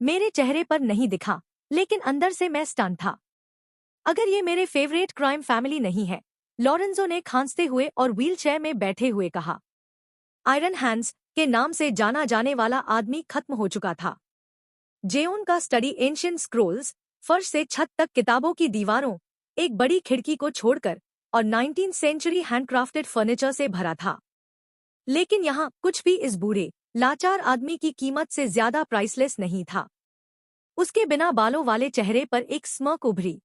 मेरे चेहरे पर नहीं दिखा, लेकिन अंदर से मैं स्टन था। अगर ये मेरे फेवरेट क्राइम फैमिली नहीं है, लॉरेंजो ने खांसते हुए और व्हीलचेयर में बैठे हुए कहा। आयरन हैंड्स के नाम से जाना जाने वाला आदमी खत्म हो चुका था। जेओन का स्टडी एंशिएंट स्क्रोल्स, फर्श से छत तक किताबों की दीवारों, एक बड़ी खिड़की को छोड़कर और 19th सेंचुरी हैंडक्राफ्टेड फर्नीचर से भरा था। लेकिन यहाँ कुछ भी इस बूढ़े लाचार आदमी की कीमत से ज्यादा प्राइसलेस नहीं था। उसके बिना बालों वाले चेहरे पर एक स्mirk उभरी।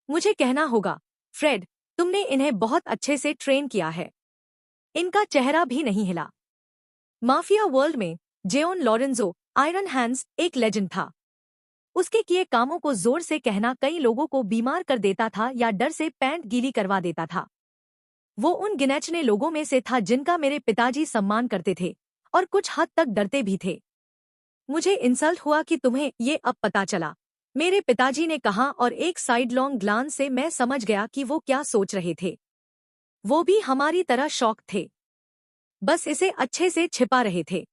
मुझे कहना होगा, फ्रेड, तुमने इन्हें बहुत अच्छे से ट्रेन किया है। इनका चेहरा भी नहीं हिला। माफिया वर्ल्ड में जेओन लॉरेंजो आयरन हैंड्स एक लेजेंड था। उसके किए कामों को जोर से कहना कई लोगों को बीमार कर देता था या डर से पैंट गीली करवा देता था। वो उन गिनचने लोगों में से था जिनका मेरे पिताजी सम्मान करते थे और कुछ हद तक डरते भी थे। मुझे इंसल्ट हुआ कि तुम्हें ये अब पता चला, मेरे पिताजी ने कहा, और एक साइडलॉन्ग ग्लांस से मैं समझ गया कि वो क्या सोच रहे थे। वो भी हमारी तरह शॉक थे, बस इसे अच्छे से छिपा रहे थे।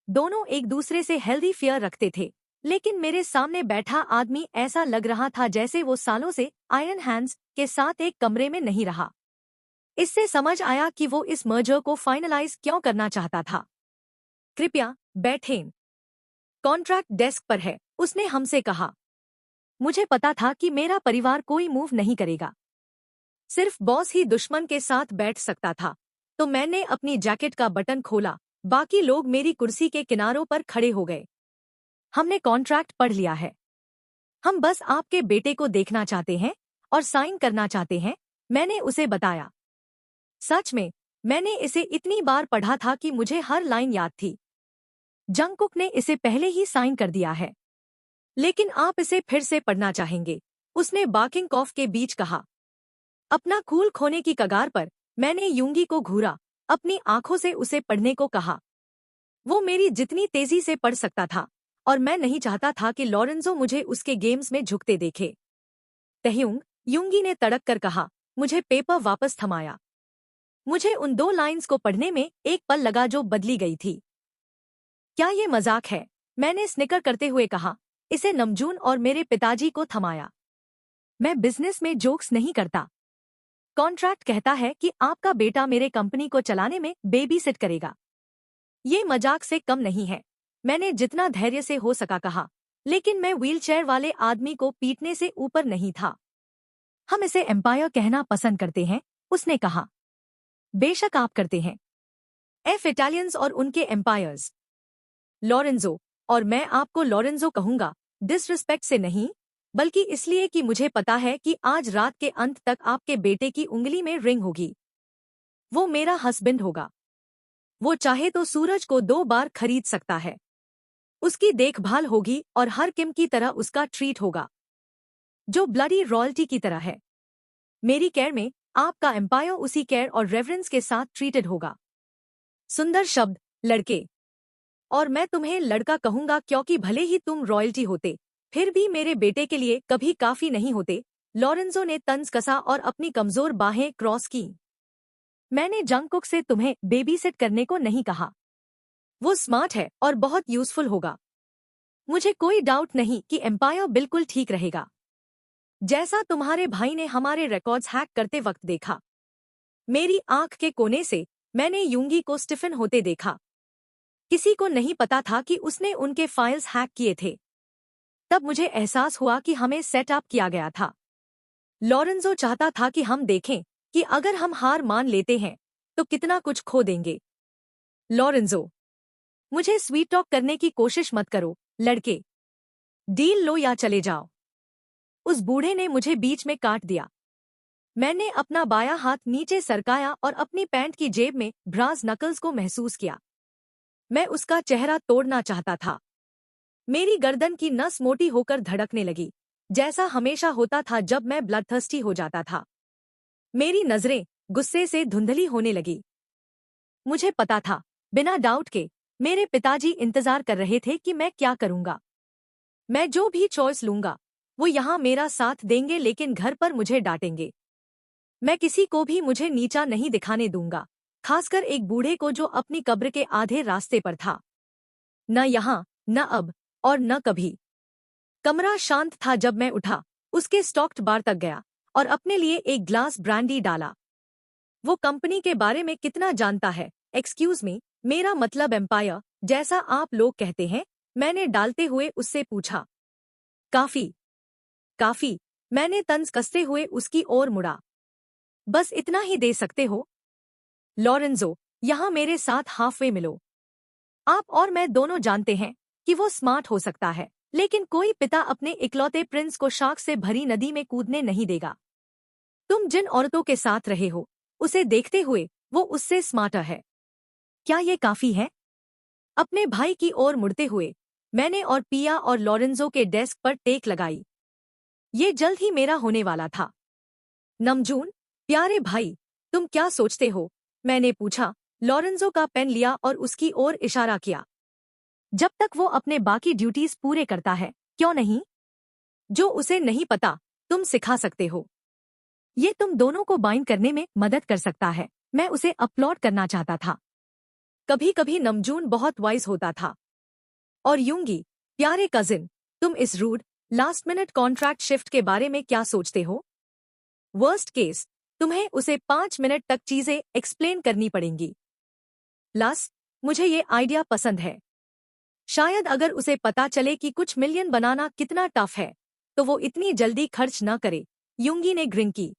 दोनों एक दूसरे से हेल्दी फियर रखते थे, लेकिन मेरे सामने बैठा आदमी ऐसा लग रहा था जैसे वो सालों से आयरन हैंड्स के साथ एक कमरे में नहीं रहा। इससे समझ आया कि वो इस मर्जर को फाइनलाइज क्यों करना चाहता था। कृपया बैठें। कॉन्ट्रैक्ट डेस्क पर है, उसने हमसे कहा। मुझे पता था कि मेरा परिवार कोई मूव नहीं करेगा। सिर्फ बॉस ही दुश्मन के साथ बैठ सकता था, तो मैंने अपनी जैकेट का बटन खोला। बाकी लोग मेरी कुर्सी के किनारों पर खड़े हो गए। हमने कॉन्ट्रैक्ट पढ़ लिया है। हम बस आपके बेटे को देखना चाहते हैं और साइन करना चाहते हैं, मैंने उसे बताया। सच में, मैंने इसे इतनी बार पढ़ा था कि मुझे हर लाइन याद थी। जंगकुक ने इसे पहले ही साइन कर दिया है, लेकिन आप इसे फिर से पढ़ना चाहेंगे, उसने बार्किंग कॉफ के बीच कहा। अपना कूल खोने की कगार पर मैंने यूंगी को घूरा, अपनी आंखों से उसे पढ़ने को कहा। वो मेरी जितनी तेजी से पढ़ सकता था, और मैं नहीं चाहता था कि लॉरेंजो मुझे उसके गेम्स में झुकते देखे। तहयुंग, यूंगी ने तड़क कर कहा। मुझे पेपर वापस थमाया। मुझे उन 2 लाइंस को पढ़ने में एक पल लगा जो बदली गई थी। क्या ये मजाक है, मैंने स्निकर करते हुए कहा। इसे नमजून और मेरे पिताजी को थमाया। मैं बिजनेस में जोक्स नहीं करता। कॉन्ट्रैक्ट कहता है कि आपका बेटा मेरे कंपनी को चलाने में बेबी सिट करेगा। ये मजाक से कम नहीं है, मैंने जितना धैर्य से हो सका कहा, लेकिन मैं व्हीलचेयर वाले आदमी को पीटने से ऊपर नहीं था। हम इसे एम्पायर कहना पसंद करते हैं, उसने कहा। बेशक आप करते हैं। एफ इटालियंस और उनके एम्पायर्स। लॉरेंजो, और मैं आपको लॉरेंजो कहूंगा, डिसरिस्पेक्ट से नहीं, बल्कि इसलिए कि मुझे पता है कि आज रात के अंत तक आपके बेटे की उंगली में रिंग होगी। वो मेरा हस्बैंड होगा। वो चाहे तो सूरज को 2 बार खरीद सकता है। उसकी देखभाल होगी और हर किम की तरह उसका ट्रीट होगा, जो ब्लडी रॉयल्टी की तरह है। मेरी केयर में आपका एम्पायर उसी केयर और रेवरेंस के साथ ट्रीटेड होगा। सुंदर शब्द, लड़के। और मैं तुम्हें लड़का कहूंगा क्योंकि भले ही तुम रॉयल्टी होते, फिर भी मेरे बेटे के लिए कभी काफी नहीं होते। लॉरेंजो ने तंज कसा और अपनी कमजोर बाहें क्रॉस की। मैंने जंगकुक से तुम्हें बेबी सिट करने को नहीं कहा। वो स्मार्ट है और बहुत यूजफुल होगा। मुझे कोई डाउट नहीं कि एम्पायर बिल्कुल ठीक रहेगा, जैसा तुम्हारे भाई ने हमारे रिकॉर्ड्स हैक करते वक्त देखा। मेरी आंख के कोने से मैंने यूंगी को स्टिफन होते देखा। किसी को नहीं पता था कि उसने उनके फाइल्स हैक किए थे। तब मुझे एहसास हुआ कि हमें सेटअप किया गया था। लॉरेंजो चाहता था कि हम देखें कि अगर हम हार मान लेते हैं तो कितना कुछ खो देंगे। लॉरेंजो, मुझे स्वीट टॉक करने की कोशिश मत करो, लड़के। डील लो या चले जाओ। उस बूढ़े ने मुझे बीच में काट दिया। मैंने अपना बायां हाथ नीचे सरकाया और अपनी पैंट की जेब में ब्रास नकल्स को महसूस किया। मैं उसका चेहरा तोड़ना चाहता था। मेरी गर्दन की नस मोटी होकर धड़कने लगी, जैसा हमेशा होता था जब मैं ब्लडथर्स्टी हो जाता था। मेरी नजरें गुस्से से धुंधली होने लगी। मुझे पता था, बिना डाउट के, मेरे पिताजी इंतजार कर रहे थे कि मैं क्या करूंगा। मैं जो भी चॉइस लूंगा, वो यहाँ मेरा साथ देंगे लेकिन घर पर मुझे डांटेंगे। मैं किसी को भी मुझे नीचा नहीं दिखाने दूंगा, खासकर एक बूढ़े को जो अपनी कब्र के आधे रास्ते पर था। न यहाँ, न अब, और न कभी। कमरा शांत था जब मैं उठा, उसके स्टॉक्ड बार तक गया और अपने लिए एक ग्लास ब्रांडी डाला। वो कंपनी के बारे में कितना जानता है? एक्सक्यूज मी, मेरा मतलब एम्पायर, जैसा आप लोग कहते हैं, मैंने डालते हुए उससे पूछा। काफी, काफी, मैंने तंज कसते हुए उसकी ओर मुड़ा। बस इतना ही दे सकते हो? लॉरेंजो, यहाँ मेरे साथ हाफवे मिलो। आप और मैं दोनों जानते हैं कि वो स्मार्ट हो सकता है, लेकिन कोई पिता अपने इकलौते प्रिंस को शाख से भरी नदी में कूदने नहीं देगा। तुम जिन औरतों के साथ रहे हो, उसे देखते हुए वो उससे स्मार्टर है। क्या ये काफी है? अपने भाई की ओर मुड़ते हुए मैंने और पिया और लॉरेंजो के डेस्क पर टेक लगाई। ये जल्द ही मेरा होने वाला था। नमजून, प्यारे भाई, तुम क्या सोचते हो? मैंने पूछा। लॉरेंजो का पेन लिया और उसकी ओर इशारा किया। जब तक वो अपने बाकी ड्यूटीज पूरे करता है, क्यों नहीं? जो उसे नहीं पता, तुम सिखा सकते हो। ये तुम दोनों को बाइंड करने में मदद कर सकता है। मैं उसे अपलॉड करना चाहता था। कभी कभी नमजून बहुत वाइज होता था। और यूंगी, प्यारे कजिन, तुम इस rude, last minute contract shift के बारे में क्या सोचते हो? वर्स्ट केस, तुम्हें उसे 5 मिनट तक चीजें एक्सप्लेन करनी पड़ेंगी। लस, मुझे ये आइडिया पसंद है। शायद अगर उसे पता चले कि कुछ मिलियन बनाना कितना टफ है, तो वो इतनी जल्दी खर्च न करे। यूंगी ने ग्रिन की।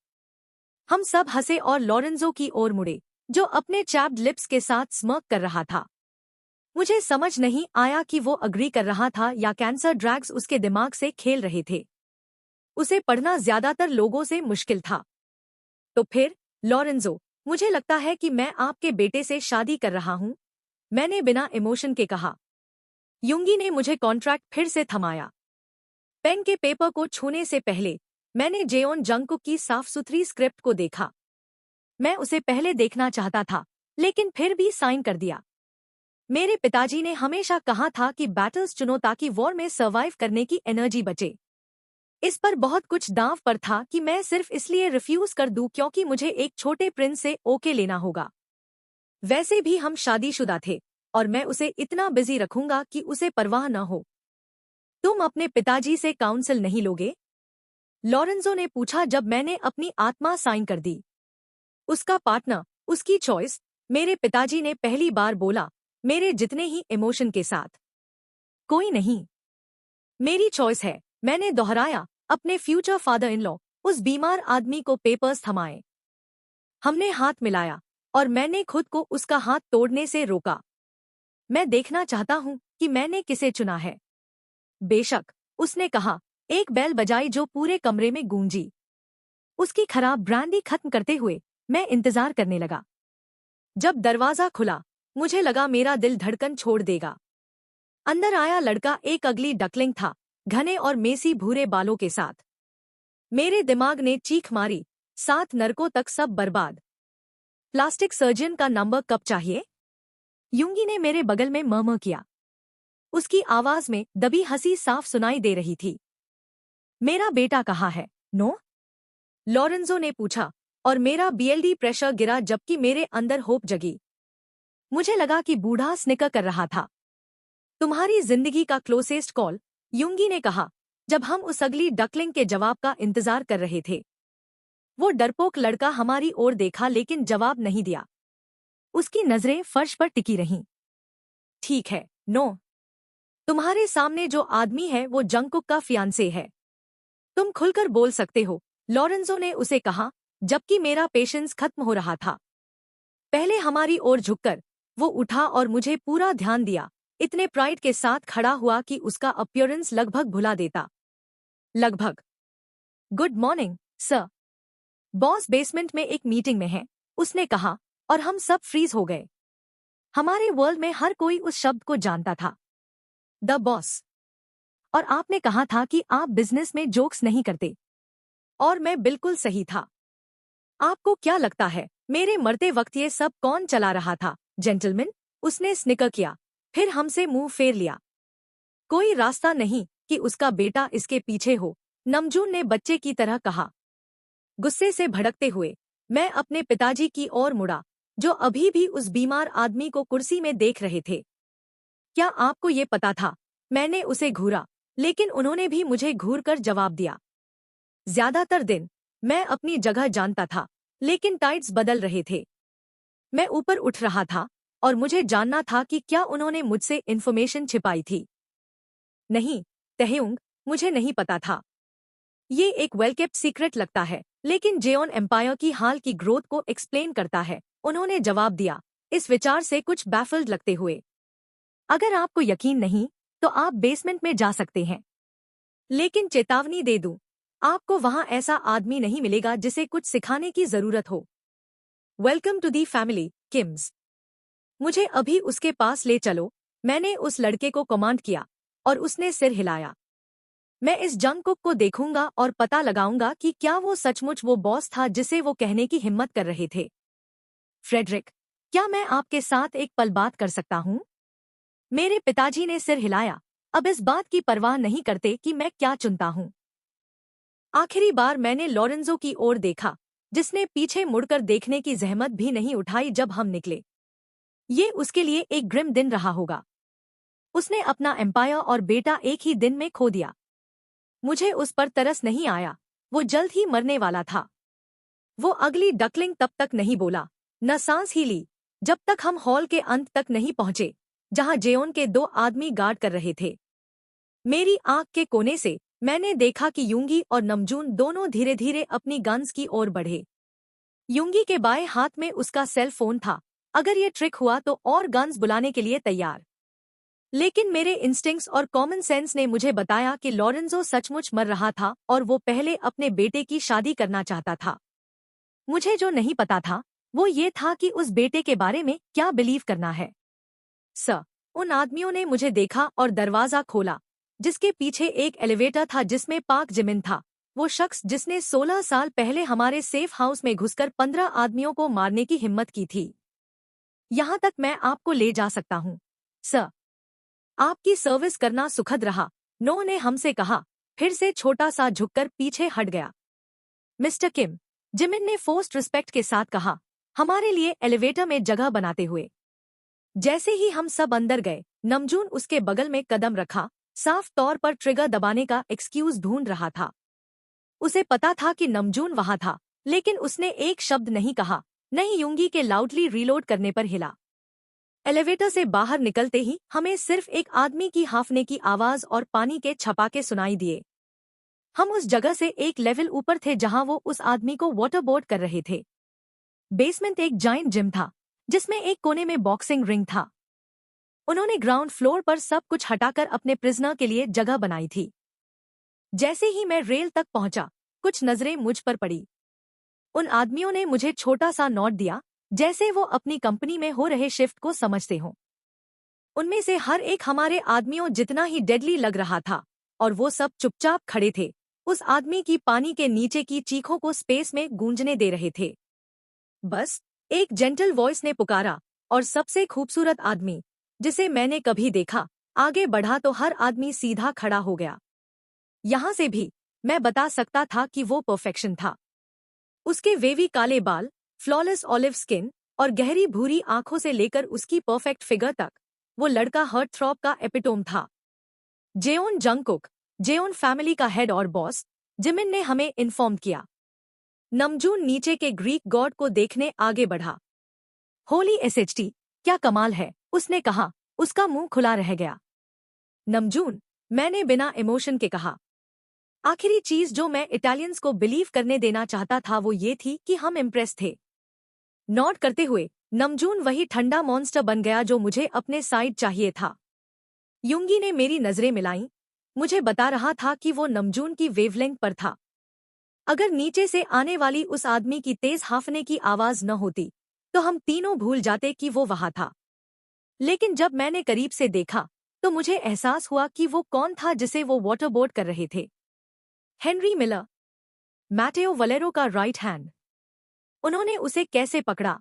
हम सब हंसे और लॉरेंजो की ओर मुड़े, जो अपने चैप्ड लिप्स के साथ स्मर्क कर रहा था। मुझे समझ नहीं आया कि वो अग्री कर रहा था या कैंसर ड्रैग्स उसके दिमाग से खेल रहे थे। उसे पढ़ना ज्यादातर लोगों से मुश्किल था। तो फिर, लॉरेंजो, मुझे लगता है कि मैं आपके बेटे से शादी कर रहा हूं, मैंने बिना इमोशन के कहा। यूंगी ने मुझे कॉन्ट्रैक्ट फिर से थमाया। पेन के पेपर को छूने से पहले मैंने जेओन जंगकुक की साफ सुथरी स्क्रिप्ट को देखा। मैं उसे पहले देखना चाहता था, लेकिन फिर भी साइन कर दिया। मेरे पिताजी ने हमेशा कहा था कि बैटल्स चुनो ताकि वॉर में सर्वाइव करने की एनर्जी बचे। इस पर बहुत कुछ दांव पर था कि मैं सिर्फ इसलिए रिफ्यूज कर दूं क्योंकि मुझे एक छोटे प्रिंस से ओके लेना होगा। वैसे भी हम शादीशुदा थे और मैं उसे इतना बिजी रखूंगा कि उसे परवाह न हो। तुम अपने पिताजी से काउंसिल नहीं लोगे? लॉरेंजो ने पूछा जब मैंने अपनी आत्मा साइन कर दी। उसका पार्टनर, उसकी चॉइस, मेरे पिताजी ने पहली बार बोला, मेरे जितने ही इमोशन के साथ। कोई नहीं। मेरी चॉइस है, मैंने दोहराया। अपने फ्यूचर फादर इन लॉ, उस बीमार आदमी को पेपर्स थमाए। हमने हाथ मिलाया और मैंने खुद को उसका हाथ तोड़ने से रोका। मैं देखना चाहता हूं कि मैंने किसे चुना है। बेशक, उसने कहा, एक बेल बजाई जो पूरे कमरे में गूंजी। उसकी खराब ब्रांडी खत्म करते हुए मैं इंतजार करने लगा। जब दरवाजा खुला, मुझे लगा मेरा दिल धड़कन छोड़ देगा। अंदर आया लड़का एक अगली डकलिंग था, घने और मेसी भूरे बालों के साथ। मेरे दिमाग ने चीख मारी, 7 नरकों तक सब बर्बाद। प्लास्टिक सर्जन का नंबर कब चाहिए? यूंगी ने मेरे बगल में मर्मर किया। उसकी आवाज में दबी हंसी साफ सुनाई दे रही थी। मेरा बेटा कहाँ है? नो? लॉरेंजो ने पूछा और मेरा बीएलडी प्रेशर गिरा जबकि मेरे अंदर होप जगी। मुझे लगा कि बूढ़ा स्निकर कर रहा था। तुम्हारी जिंदगी का क्लोजेस्ट कॉल, यूंगी ने कहा, जब हम उस अगली डकलिंग के जवाब का इंतजार कर रहे थे। वो डरपोक लड़का हमारी ओर देखा लेकिन जवाब नहीं दिया। उसकी नजरें फर्श पर टिकी रहीं। ठीक है, नो। तुम्हारे सामने जो आदमी है वो जंगकुक का फियांसे है। तुम खुलकर बोल सकते हो, लॉरेंजो ने उसे कहा, जबकि मेरा पेशेंस खत्म हो रहा था। पहले हमारी ओर झुककर वो उठा और मुझे पूरा ध्यान दिया, इतने प्राइड के साथ खड़ा हुआ कि उसका अपीयरेंस लगभग भुला देता। लगभग। Good morning, sir. Boss basement में एक मीटिंग में है, उसने कहा, और हम सब फ्रीज हो गए। हमारे वर्ल्ड में हर कोई उस शब्द को जानता था, द बॉस। और आपने कहा था कि आप बिजनेस में जोक्स नहीं करते। और मैं बिल्कुल सही था। आपको क्या लगता है मेरे मरते वक्त ये सब कौन चला रहा था, जेंटलमैन? उसने स्निकर किया, फिर हमसे मुंह फेर लिया। कोई रास्ता नहीं कि उसका बेटा इसके पीछे हो, नमजून ने बच्चे की तरह कहा। गुस्से से भड़कते हुए मैं अपने पिताजी की ओर मुड़ा, जो अभी भी उस बीमार आदमी को कुर्सी में देख रहे थे। क्या आपको ये पता था? मैंने उसे घूरा, लेकिन उन्होंने भी मुझे घूरकर जवाब दिया। ज्यादातर दिन मैं अपनी जगह जानता था, लेकिन टाइड्स बदल रहे थे। मैं ऊपर उठ रहा था और मुझे जानना था कि क्या उन्होंने मुझसे इन्फॉर्मेशन छिपाई थी। नहीं, तहेउंग, मुझे नहीं पता था। ये एक वेल केप्ट सीक्रेट लगता है, लेकिन जेओन एम्पायर की हाल की ग्रोथ को एक्सप्लेन करता है, उन्होंने जवाब दिया, इस विचार से कुछ बैफल्ड लगते हुए। अगर आपको यकीन नहीं तो आप बेसमेंट में जा सकते हैं, लेकिन चेतावनी दे दूं, आपको वहां ऐसा आदमी नहीं मिलेगा जिसे कुछ सिखाने की जरूरत हो। Welcome to the family, Kims. मुझे अभी उसके पास ले चलो, मैंने उस लड़के को कमांड किया, और उसने सिर हिलाया। मैं इस जंगकुक को देखूंगा और पता लगाऊंगा कि क्या वो सचमुच वो बॉस था जिसे वो कहने की हिम्मत कर रहे थे। फ्रेडरिक, क्या मैं आपके साथ एक पल बात कर सकता हूँ? मेरे पिताजी ने सिर हिलाया, अब इस बात की परवाह नहीं करते कि मैं क्या चुनता हूँ। आखिरी बार मैंने लॉरेंजो की ओर देखा, जिसने पीछे मुड़कर देखने की जहमत भी नहीं उठाई जब हम निकले। ये उसके लिए एक ग्रिम दिन रहा होगा। उसने अपना एम्पायर और बेटा एक ही दिन में खो दिया। मुझे उस पर तरस नहीं आया, वो जल्द ही मरने वाला था। वो अगली डकलिंग तब तक नहीं बोला, न सांस ही ली, जब तक हम हॉल के अंत तक नहीं पहुंचे, जहां जेओन के 2 आदमी गार्ड कर रहे थे। मेरी आंख के कोने से मैंने देखा कि युंगी और नमजून दोनों धीरे धीरे अपनी गन्स की ओर बढ़े। युंगी के बाएं हाथ में उसका सेल फोन था, अगर ये ट्रिक हुआ तो और गन्स बुलाने के लिए तैयार। लेकिन मेरे इंस्टिंक्ट्स और कॉमन सेंस ने मुझे बताया कि लॉरेंजो सचमुच मर रहा था और वो पहले अपने बेटे की शादी करना चाहता था। मुझे जो नहीं पता था वो ये था कि उस बेटे के बारे में क्या बिलीव करना है। सर, उन आदमियों ने मुझे देखा और दरवाजा खोला, जिसके पीछे एक एलिवेटर था जिसमें पाक जिमिन था, वो शख्स जिसने 16 साल पहले हमारे सेफ हाउस में घुसकर 15 आदमियों को मारने की हिम्मत की थी। यहाँ तक मैं आपको ले जा सकता हूँ, सर। आपकी सर्विस करना सुखद रहा, नो ने हमसे कहा, फिर से छोटा सा झुककर पीछे हट गया। मिस्टर किम, जिमिन ने फोर्स्ड रिस्पेक्ट के साथ कहा, हमारे लिए एलिवेटर में जगह बनाते हुए। जैसे ही हम सब अंदर गए, नमजून उसके बगल में कदम रखा, साफ तौर पर ट्रिगर दबाने का एक्सक्यूज ढूंढ रहा था। उसे पता था कि नमजून वहां था, लेकिन उसने एक शब्द नहीं कहा, नहीं युंगी के लाउडली रीलोड करने पर हिला। एलिवेटर से बाहर निकलते ही हमें सिर्फ एक आदमी की हांफने की आवाज और पानी के छपाके सुनाई दिए। हम उस जगह से एक लेवल ऊपर थे जहां वो उस आदमी को वाटरबोर्ड कर रहे थे। बेसमेंट एक जाइंट जिम था, जिसमें एक कोने में बॉक्सिंग रिंग था। उन्होंने ग्राउंड फ्लोर पर सब कुछ हटाकर अपने प्रिजनर के लिए जगह बनाई थी। जैसे ही मैं रेल तक पहुंचा, कुछ नजरें मुझ पर पड़ी। उन आदमियों ने मुझे छोटा सा नोट दिया, जैसे वो अपनी कंपनी में हो रहे शिफ्ट को समझते हों। उनमें से हर एक हमारे आदमियों जितना ही डेडली लग रहा था, और वो सब चुपचाप खड़े थे, उस आदमी की पानी के नीचे की चीखों को स्पेस में गूंजने दे रहे थे। बस एक जेंटल वॉइस ने पुकारा, और सबसे खूबसूरत आदमी जिसे मैंने कभी देखा आगे बढ़ा तो हर आदमी सीधा खड़ा हो गया। यहां से भी मैं बता सकता था कि वो परफेक्शन था। उसके वेवी काले बाल, फ्लॉलेस ऑलिव स्किन और गहरी भूरी आंखों से लेकर उसकी परफेक्ट फिगर तक, वो लड़का हार्टथ्रॉब का एपिटोम था। जेओन जंगकुक, जेओन फैमिली का हेड और बॉस, जिमिन ने हमें इन्फॉर्म किया। नमजून नीचे के ग्रीक गॉड को देखने आगे बढ़ा। होली एसएचटी, क्या कमाल है, उसने कहा, उसका मुंह खुला रह गया। नमजून, मैंने बिना इमोशन के कहा। आखिरी चीज जो मैं इटालियंस को बिलीव करने देना चाहता था वो ये थी कि हम इम्प्रेस थे। नॉट करते हुए नमजून वही ठंडा मॉन्स्टर बन गया जो मुझे अपने साइड चाहिए था। युंगी ने मेरी नजरें मिलाईं, मुझे बता रहा था कि वो नमजून की वेवलेंथ पर था। अगर नीचे से आने वाली उस आदमी की तेज हांफने की आवाज न होती तो हम तीनों भूल जाते कि वो वहां था। लेकिन जब मैंने करीब से देखा तो मुझे एहसास हुआ कि वो कौन था जिसे वो वाटरबोर्ड कर रहे थे। हेनरी मिलर, मैटेओ वलेरो का राइट हैंड। उन्होंने उसे कैसे पकड़ा?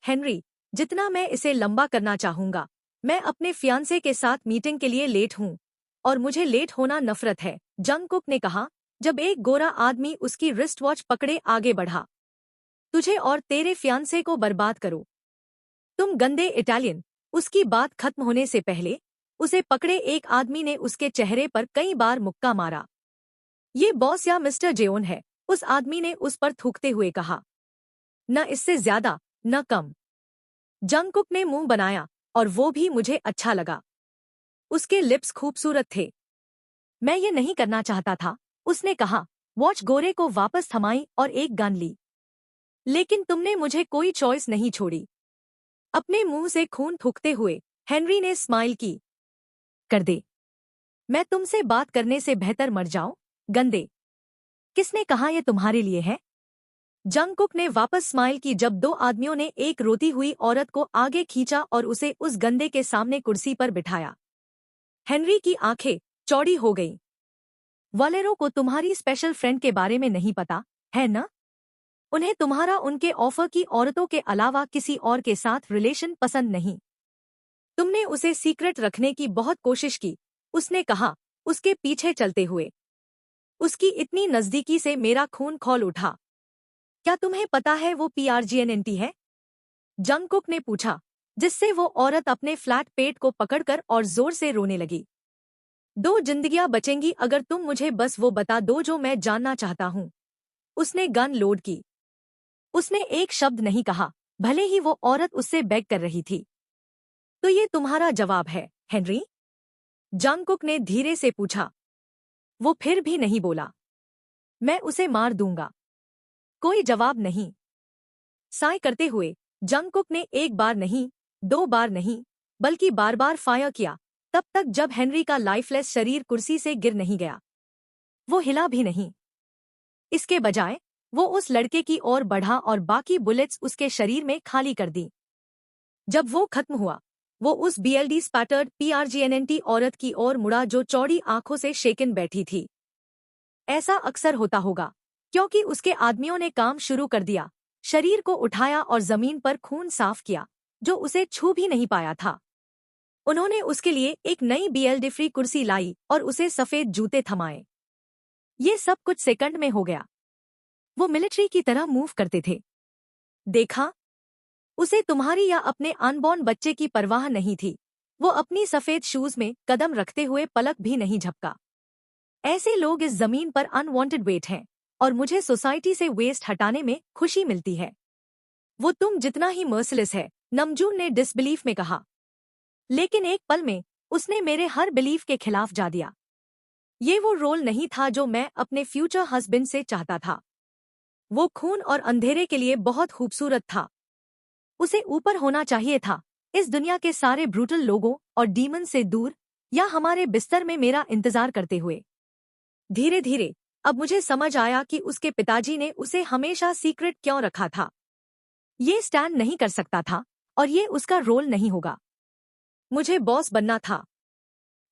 हेनरी, जितना मैं इसे लंबा करना चाहूंगा, मैं अपने फियांसे के साथ मीटिंग के लिए लेट हूं और मुझे लेट होना नफरत है, जंगकुक ने कहा जब एक गोरा आदमी उसकी रिस्ट वॉच पकड़े आगे बढ़ा। तुझे और तेरे फियांसे को बर्बाद करो। तुम गंदे इटालियन। उसकी बात खत्म होने से पहले उसे पकड़े एक आदमी ने उसके चेहरे पर कई बार मुक्का मारा। ये बॉस या मिस्टर जेओन है, उस आदमी ने उस पर थूकते हुए कहा। न इससे ज्यादा, न कम। जंगकुक ने मुंह बनाया और वो भी मुझे अच्छा लगा। उसके लिप्स खूबसूरत थे। मैं ये नहीं करना चाहता था, उसने कहा। वॉच गोरे को वापस थमाई और एक गन ली। लेकिन तुमने मुझे कोई चॉइस नहीं छोड़ी। अपने मुंह से खून थूकते हुए हेनरी ने स्माइल की। कर दे। मैं तुमसे बात करने से बेहतर मर जाऊं, गंदे। किसने कहा ये तुम्हारे लिए है? जंगकुक ने वापस स्माइल की जब दो आदमियों ने एक रोती हुई औरत को आगे खींचा और उसे उस गंदे के सामने कुर्सी पर बिठाया। हेनरी की आंखें चौड़ी हो गईं। वालेरो को तुम्हारी स्पेशल फ्रेंड के बारे में नहीं पता, है न? उन्हें तुम्हारा उनके ऑफर की औरतों के अलावा किसी और के साथ रिलेशन पसंद नहीं। तुमने उसे सीक्रेट रखने की बहुत कोशिश की, उसने कहा, उसके पीछे चलते हुए। उसकी इतनी नजदीकी से मेरा खून खौल उठा। क्या तुम्हें पता है वो PRGNNT है? जंगकुक ने पूछा, जिससे वो औरत अपने फ्लैट पेट को पकड़कर और जोर से रोने लगी। दो जिंदगियां बचेंगी अगर तुम मुझे बस वो बता दो जो मैं जानना चाहता हूँ। उसने गन लोड की। उसने एक शब्द नहीं कहा, भले ही वो औरत उससे बेग कर रही थी। तो ये तुम्हारा जवाब है, हेनरी? जंगकुक ने धीरे से पूछा। वो फिर भी नहीं बोला। मैं उसे मार दूंगा। कोई जवाब नहीं। साय करते हुए जंगकुक ने एक बार नहीं, दो बार नहीं, बल्कि बार बार फायर किया, तब तक जब हेनरी का लाइफलेस शरीर कुर्सी से गिर नहीं गया। वो हिला भी नहीं। इसके बजाय वो उस लड़के की ओर बढ़ा और बाकी बुलेट्स उसके शरीर में खाली कर दी। जब वो खत्म हुआ, वो उस BLD स्पैटर्ड PRGNNT औरत की ओर मुड़ा जो चौड़ी आंखों से शेकन बैठी थी। ऐसा अक्सर होता होगा, क्योंकि उसके आदमियों ने काम शुरू कर दिया, शरीर को उठाया और जमीन पर खून साफ किया, जो उसे छू भी नहीं पाया था। उन्होंने उसके लिए एक नई BLD फ्री कुर्सी लाई और उसे सफेद जूते थमाए। ये सब कुछ सेकंड में हो गया। वो मिलिट्री की तरह मूव करते थे। देखा? उसे तुम्हारी या अपने अनबॉर्न बच्चे की परवाह नहीं थी। वो अपनी सफेद शूज में कदम रखते हुए पलक भी नहीं झपका। ऐसे लोग इस जमीन पर अनवांटेड वेट हैं और मुझे सोसाइटी से वेस्ट हटाने में खुशी मिलती है। वो तुम जितना ही मर्सिलेस है, नमजून ने डिसबिलीफ में कहा। लेकिन एक पल में उसने मेरे हर बिलीफ के खिलाफ जा दिया। ये वो रोल नहीं था जो मैं अपने फ्यूचर हस्बैंड से चाहता था। वो खून और अंधेरे के लिए बहुत खूबसूरत था। उसे ऊपर होना चाहिए था, इस दुनिया के सारे ब्रूटल लोगों और डीमन से दूर, या हमारे बिस्तर में मेरा इंतजार करते हुए। धीरे धीरे अब मुझे समझ आया कि उसके पिताजी ने उसे हमेशा सीक्रेट क्यों रखा था। ये स्टैंड नहीं कर सकता था और ये उसका रोल नहीं होगा। मुझे बॉस बनना था।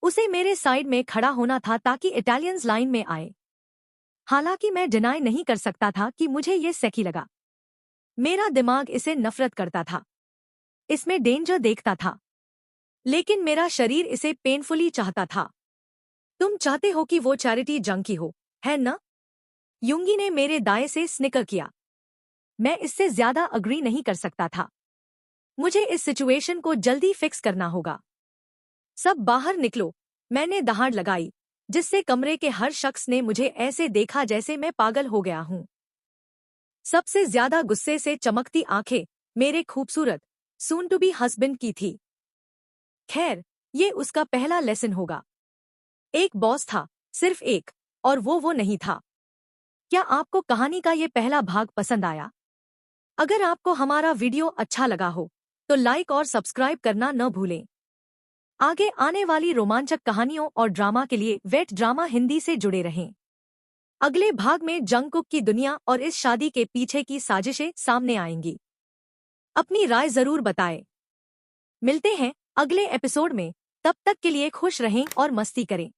उसे मेरे साइड में खड़ा होना था ताकि इटालियंस लाइन में आए। हालांकि मैं डिनाई नहीं कर सकता था कि मुझे ये सेकी लगा। मेरा दिमाग इसे नफरत करता था। इसमें डेंजर देखता था। लेकिन मेरा शरीर इसे पेनफुली चाहता था। तुम चाहते हो कि वो चैरिटी जंकी हो, है न? युंगी ने मेरे दाएं से स्निकर किया। मैं इससे ज्यादा अग्री नहीं कर सकता था। मुझे इस सिचुएशन को जल्दी फिक्स करना होगा। सब बाहर निकलो, मैंने दहाड़ लगाई, जिससे कमरे के हर शख्स ने मुझे ऐसे देखा जैसे मैं पागल हो गया हूं। सबसे ज्यादा गुस्से से चमकती आंखें मेरे खूबसूरत सून टू बी हस्बैंड की थी। खैर, ये उसका पहला लेसन होगा। एक बॉस था, सिर्फ एक, और वो नहीं था। क्या आपको कहानी का ये पहला भाग पसंद आया? अगर आपको हमारा वीडियो अच्छा लगा हो तो लाइक और सब्सक्राइब करना न भूलें। आगे आने वाली रोमांचक कहानियों और ड्रामा के लिए वेट ड्रामा हिंदी से जुड़े रहें। अगले भाग में जंगकुक की दुनिया और इस शादी के पीछे की साजिशें सामने आएंगी। अपनी राय जरूर बताएं। मिलते हैं अगले एपिसोड में, तब तक के लिए खुश रहें और मस्ती करें।